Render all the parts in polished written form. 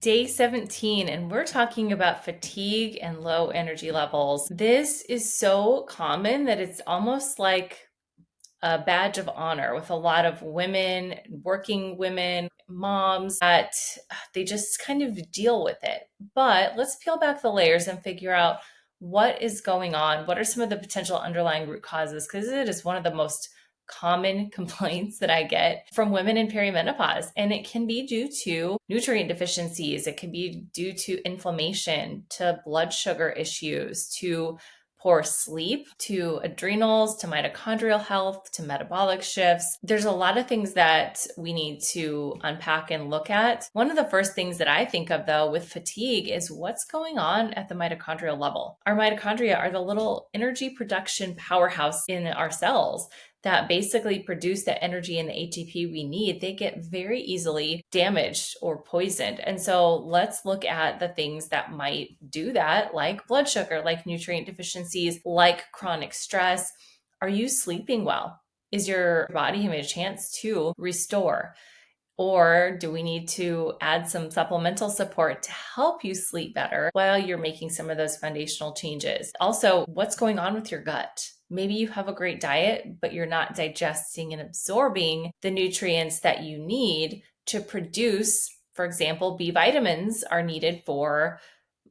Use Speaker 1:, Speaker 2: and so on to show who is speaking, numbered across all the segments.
Speaker 1: Day 17, and we're talking about fatigue and low energy levels. This is so common that it's almost like a badge of honor with a lot of women, working women, moms, that they just kind of deal with it. But let's peel back the layers and figure out what is going on. What are some of the potential underlying root causes? Because it is one of the most common complaints that I get from women in perimenopause. And it can be due to nutrient deficiencies, it can be due to inflammation, to blood sugar issues, to poor sleep, to adrenals, to mitochondrial health, to metabolic shifts. There's a lot of things that we need to unpack and look at. One of the first things that I think of, though, with fatigue is what's going on at the mitochondrial level. Our mitochondria are the little energy production powerhouse in our cells that basically produce the energy and the ATP we need. They get very easily damaged or poisoned. And so let's look at the things that might do that, like blood sugar, like nutrient deficiencies, like chronic stress. Are you sleeping well? Is your body having a chance to restore? Or do we need to add some supplemental support to help you sleep better while you're making some of those foundational changes? Also, what's going on with your gut? Maybe you have a great diet, but you're not digesting and absorbing the nutrients that you need to produce. For example, B vitamins are needed for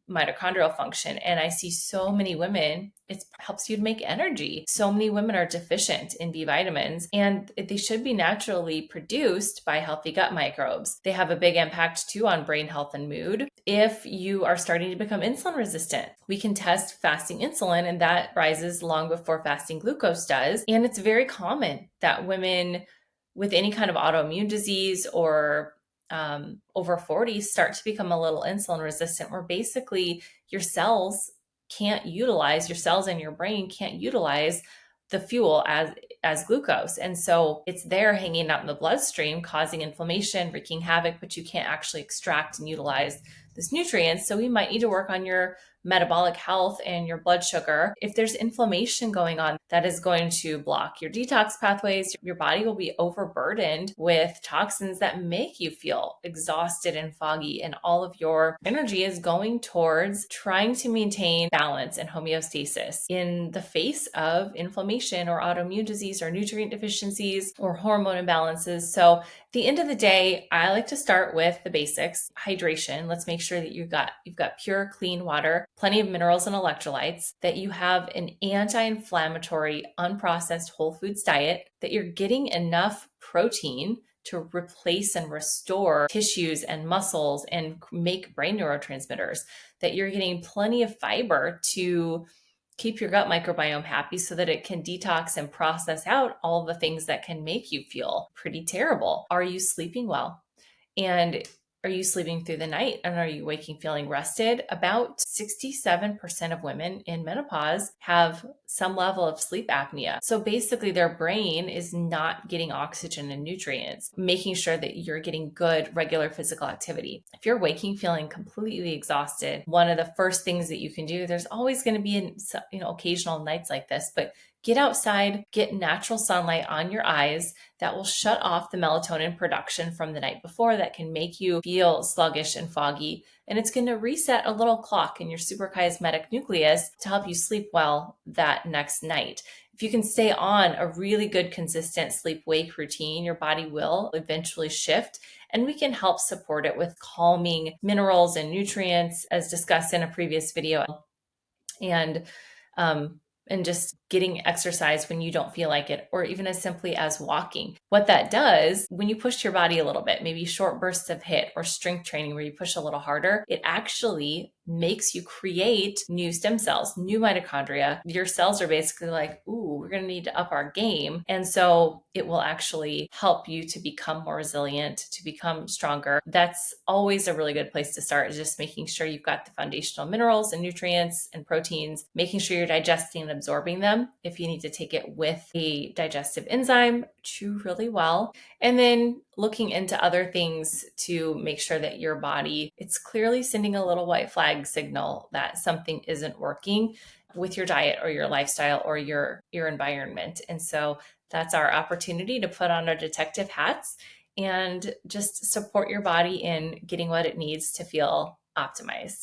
Speaker 1: mitochondrial function. And I see so many women, it helps you to make energy. So many women are deficient in B vitamins, and they should be naturally produced by healthy gut microbes. They have a big impact too on brain health and mood. If you are starting to become insulin resistant, we can test fasting insulin, and that rises long before fasting glucose does. And it's very common that women with any kind of autoimmune disease or over 40 start to become a little insulin resistant, where basically your cells your cells in your brain can't utilize the fuel as glucose. And so it's there hanging out in the bloodstream, causing inflammation, wreaking havoc, but you can't actually extract and utilize this nutrient. So we might need to work on your metabolic health and your blood sugar. If there's inflammation going on, that is going to block your detox pathways. Your body will be overburdened with toxins that make you feel exhausted and foggy, and all of your energy is going towards trying to maintain balance and homeostasis in the face of inflammation or autoimmune disease or nutrient deficiencies or hormone imbalances. So at the end of the day, I like to start with the basics. Hydration. Let's make sure that you've got pure, clean water, plenty of minerals and electrolytes, that you have an anti-inflammatory, unprocessed whole foods diet, that you're getting enough protein to replace and restore tissues and muscles and make brain neurotransmitters, that you're getting plenty of fiber to keep your gut microbiome happy so that it can detox and process out all the things that can make you feel pretty terrible. Are you sleeping well? And are you sleeping through the night? And are you waking feeling rested? About 67% of women in menopause have some level of sleep apnea. So basically, their brain is not getting oxygen and nutrients, making sure that you're getting good, regular physical activity. If you're waking feeling completely exhausted, one of the first things that you can do, there's always going to be occasional nights like this, but get outside, get natural sunlight on your eyes. That will shut off the melatonin production from the night before that can make you feel sluggish and foggy. And it's going to reset a little clock in your suprachiasmatic nucleus to help you sleep well that next night. If you can stay on a really good, consistent sleep-wake routine, your body will eventually shift, and we can help support it with calming minerals and nutrients, as discussed in a previous video. And and just getting exercise when you don't feel like it, or even as simply as walking. What that does, when you push your body a little bit, maybe short bursts of HIIT or strength training where you push a little harder, it actually makes you create new stem cells, new mitochondria. Your cells are basically like, ooh, we're going to need to up our game. And so it will actually help you to become more resilient, to become stronger. That's always a really good place to start, is just making sure you've got the foundational minerals and nutrients and proteins, making sure you're digesting and absorbing them. If you need to take it with a digestive enzyme, chew really well. And then looking into other things to make sure that your body, it's clearly sending a little white flag signal that something isn't working with your diet or your lifestyle or your environment. And so that's our opportunity to put on our detective hats and just support your body in getting what it needs to feel optimized.